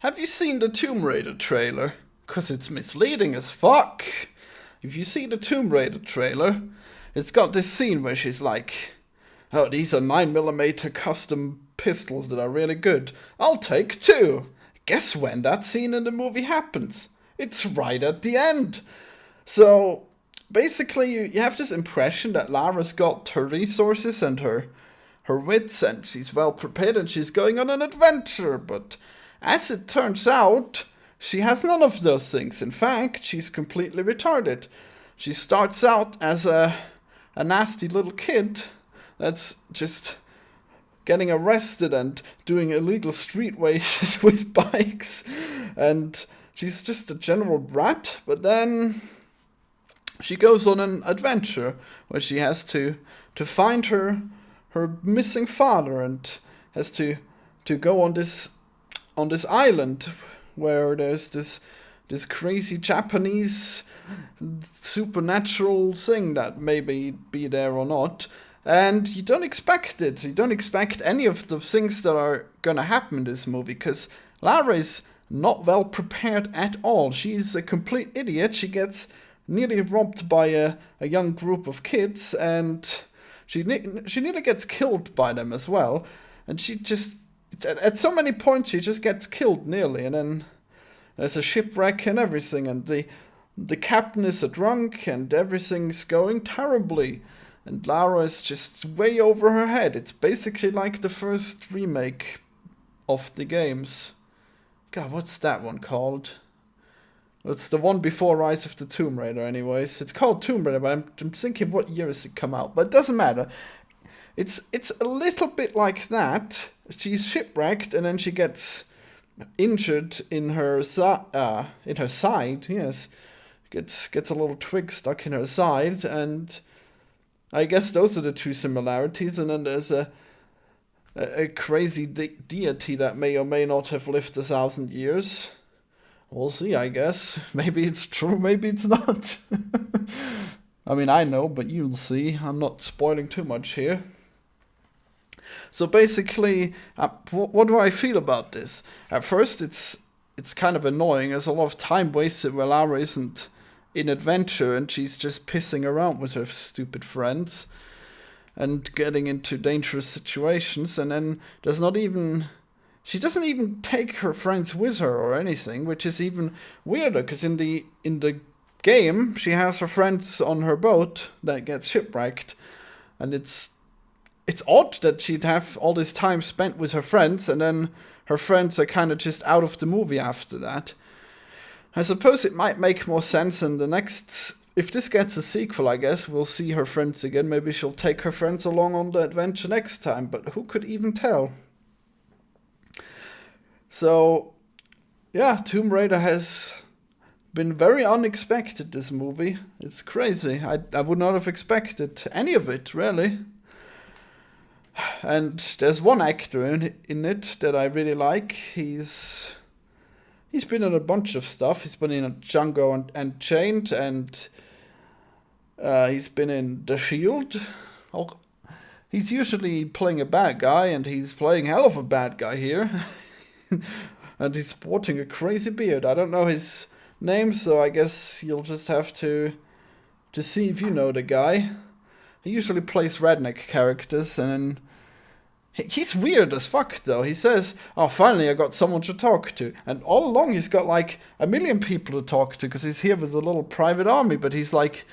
Have you seen the Tomb Raider trailer? 'Cause it's misleading as fuck. If you see the Tomb Raider trailer, it's got this scene where she's like, "Oh, these are 9mm custom pistols that are really good. I'll take two." Guess when that scene in the movie happens? It's right at the end. So basically, you have this impression that Lara's got her resources and her wits, and she's well prepared, and she's going on an adventure. But as it turns out, she has none of those things. In fact, she's completely retarded. She starts out as a nasty little kid that's just getting arrested and doing illegal street races with bikes, and she's just a general brat. But then she goes on an adventure where she has to find her missing father, and has to go on this island where there's this crazy Japanese supernatural thing that maybe be there or not. And you don't expect it. You don't expect any of the things that are gonna happen in this movie, because Lara is not well prepared at all. She's a complete idiot. She gets nearly robbed by a young group of kids, and she nearly gets killed by them as well. And she just, at so many points, she just gets killed nearly, and then there's a shipwreck and everything, and the captain is a drunk, and everything's going terribly. And Lara is just way over her head. It's basically like the first remake of the games. God, what's that one called? It's the one before Rise of the Tomb Raider, anyways. It's called Tomb Raider, but I'm thinking what year has it come out? But it doesn't matter. It's a little bit like that. She's shipwrecked, and then she gets injured in her side. Yes, gets a little twig stuck in her side, and I guess those are the two similarities. And then there's a crazy deity that may or may not have lived 1,000 years. We'll see, I guess. Maybe it's true, maybe it's not. I mean, I know, but you'll see. I'm not spoiling too much here. So basically, what do I feel about this? At first, it's kind of annoying. There's a lot of time wasted where Lara isn't in adventure, and she's just pissing around with her stupid friends and getting into dangerous situations. And then she doesn't even take her friends with her or anything, which is even weirder, because in the game she has her friends on her boat that gets shipwrecked, and it's odd that she'd have all this time spent with her friends, and then her friends are kind of just out of the movie after that. I suppose it might make more sense in the next. If this gets a sequel, I guess we'll see her friends again. Maybe she'll take her friends along on the adventure next time, but who could even tell? So, yeah, Tomb Raider has been very unexpected, this movie. It's crazy. I would not have expected any of it, really. And there's one actor in it that I really like. He's been in a bunch of stuff. He's been in Django Unchained, and he's been in The Shield. Oh, he's usually playing a bad guy, and he's playing hell of a bad guy here. And he's sporting a crazy beard. I don't know his name, so I guess you'll just have to see if you know the guy. He usually plays redneck characters, and he's weird as fuck, though. He says, "Oh, finally I got someone to talk to." And all along he's got like 1,000,000 people to talk to, because he's here with a little private army. But he's like,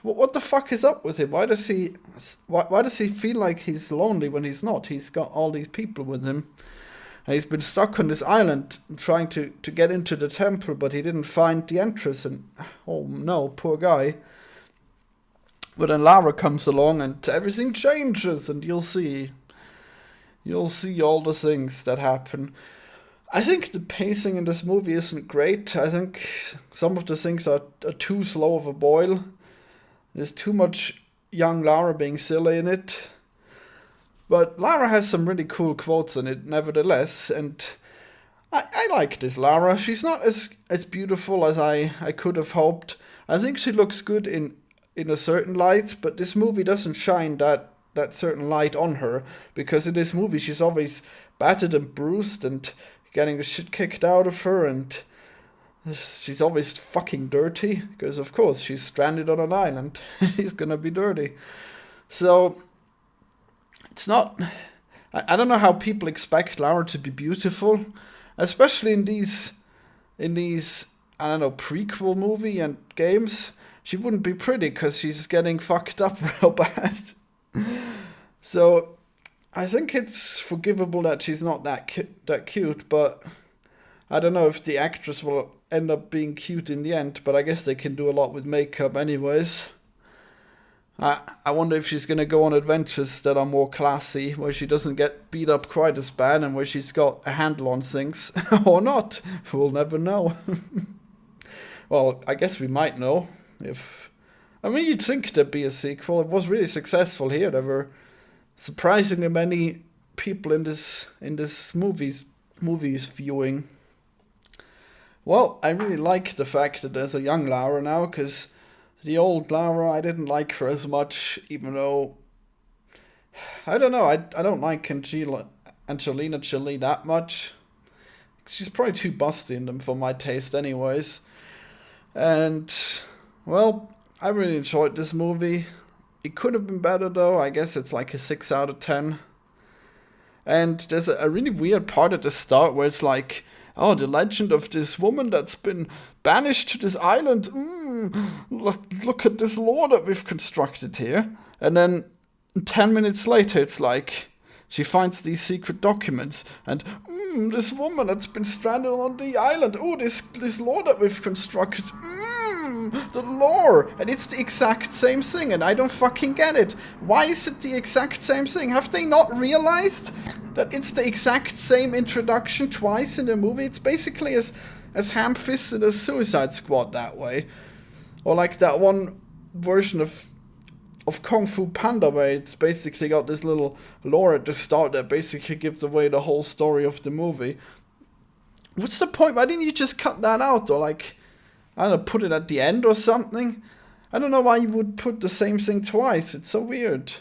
what the fuck is up with him? Why does he feel like he's lonely when he's not? He's got all these people with him. And he's been stuck on this island trying to get into the temple, but he didn't find the entrance. And oh no, poor guy. But then Lara comes along, and everything changes, and you'll see all the things that happen. I think the pacing in this movie isn't great. I think some of the things are too slow of a boil. There's too much young Lara being silly in it. But Lara has some really cool quotes in it, nevertheless, and I like this Lara. She's not as beautiful as I could have hoped. I think she looks good in a certain light, but this movie doesn't shine that certain light on her, because in this movie she's always battered and bruised and getting the shit kicked out of her, and she's always fucking dirty, because of course she's stranded on an island. He's gonna be dirty. So, it's not... I don't know how people expect Lara to be beautiful, especially in these, I don't know, prequel movie and games. She wouldn't be pretty because she's getting fucked up real bad. So, I think it's forgivable that she's not that cute, but I don't know if the actress will end up being cute in the end, but I guess they can do a lot with makeup anyways. I wonder if she's going to go on adventures that are more classy, where she doesn't get beat up quite as bad and where she's got a handle on things. Or not. We'll never know. Well, I guess we might know. You'd think there'd be a sequel. It was really successful here. There were surprisingly many people in this movies viewing. Well, I really like the fact that there's a young Lara now, because the old Lara, I didn't like her as much, even though... I don't know, I don't like Angelina Jolie that much. She's probably too busty in them for my taste anyways. And, well, I really enjoyed this movie. It could have been better though, I guess it's like a 6 out of 10. And there's a really weird part at the start where it's like, oh, the legend of this woman that's been banished to this island. Look at this lore that we've constructed here. And then 10 minutes later, it's like she finds these secret documents. And this woman that's been stranded on the island. Oh, this lore that we've constructed. The lore. And it's the exact same thing. And I don't fucking get it. Why is it the exact same thing? Have they not realized that it's the exact same introduction twice in the movie? It's basically as ham-fisted as Suicide Squad that way. Or like that one version of Kung Fu Panda where it's basically got this little lore at the start that basically gives away the whole story of the movie. What's the point? Why didn't you just cut that out? Or like, I don't know, put it at the end or something? I don't know why you would put the same thing twice. It's so weird.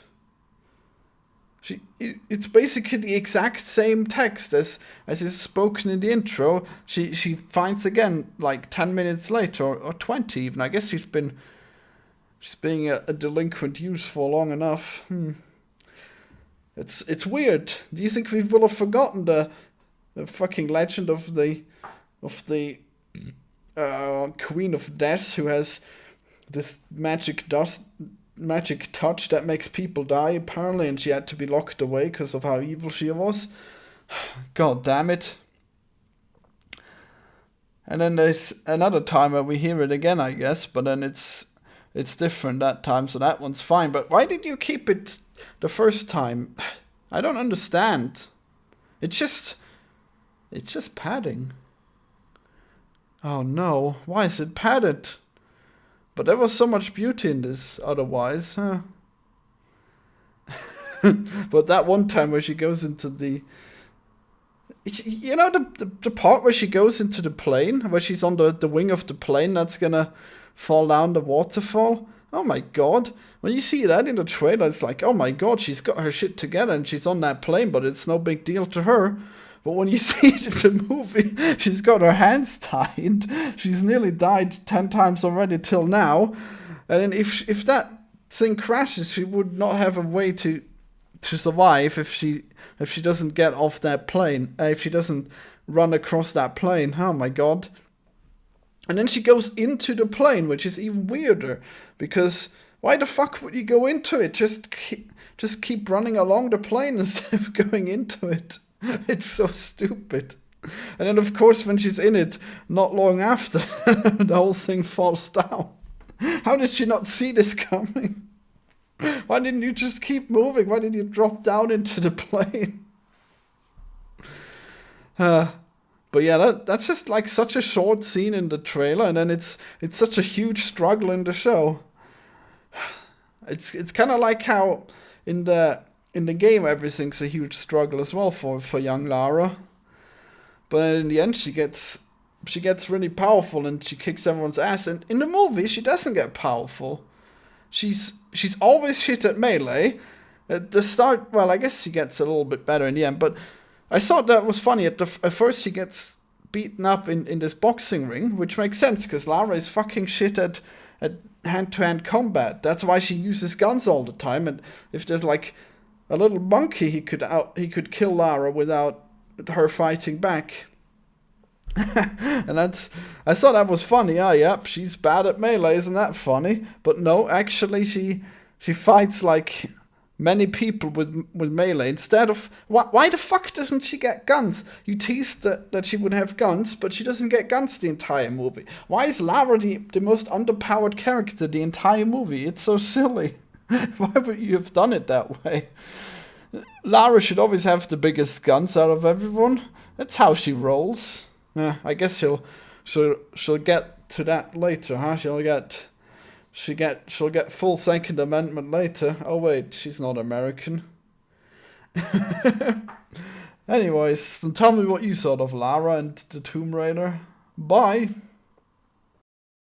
It's basically the exact same text as is spoken in the intro. She finds again like 10 minutes later or 20 even. I guess she's being a delinquent youth for long enough. It's weird. Do you think we will have forgotten the fucking legend of the Queen of Death who has this magic touch that makes people die, apparently, and she had to be locked away because of how evil she was? God damn it. And then there's another time where we hear it again, I guess, but then it's different that time, so that one's fine. But why did you keep it the first time? I don't understand. It's just padding. Oh no, why is it padded? But there was so much beauty in this otherwise, huh? But that one time where she goes into the... You know the part where she goes into the plane? Where she's on the wing of the plane that's gonna fall down the waterfall? Oh my god. When you see that in the trailer, it's like, oh my god, she's got her shit together and she's on that plane, but it's no big deal to her. But when you see it in the movie, she's got her hands tied. She's nearly died 10 times already till now. And then if that thing crashes, she would not have a way to survive if she doesn't get off that plane. If she doesn't run across that plane. Oh my god. And then she goes into the plane, which is even weirder. Because why the fuck would you go into it? Just keep running along the plane instead of going into it. It's so stupid. And then, of course, when she's in it, not long after, the whole thing falls down. How did she not see this coming? Why didn't you just keep moving? Why did you drop down into the plane? But yeah, that's just like such a short scene in the trailer, and then it's such a huge struggle in the show. It's kind of like how in the game, everything's a huge struggle as well for young Lara. But in the end, she gets really powerful and she kicks everyone's ass. And in the movie, she doesn't get powerful. She's always shit at melee. At the start, well, I guess she gets a little bit better in the end. But I thought that was funny. At first, she gets beaten up in this boxing ring, which makes sense because Lara is fucking shit at hand-to-hand combat. That's why she uses guns all the time. And if there's like a little monkey, he could kill Lara without her fighting back. And I thought that was funny. Ah, yep, she's bad at melee. Isn't that funny? But no, actually, she fights like many people with melee instead of why the fuck doesn't she get guns? You teased that she would have guns, but she doesn't get guns the entire movie. Why is Lara the most underpowered character the entire movie? It's so silly. Why would you have done it that way? Lara should always have the biggest guns out of everyone. That's how she rolls. Yeah, I guess she'll get to that later, huh? She'll get full Second Amendment later. Oh wait, she's not American. Anyways, tell me what you thought of Lara and the Tomb Raider. Bye.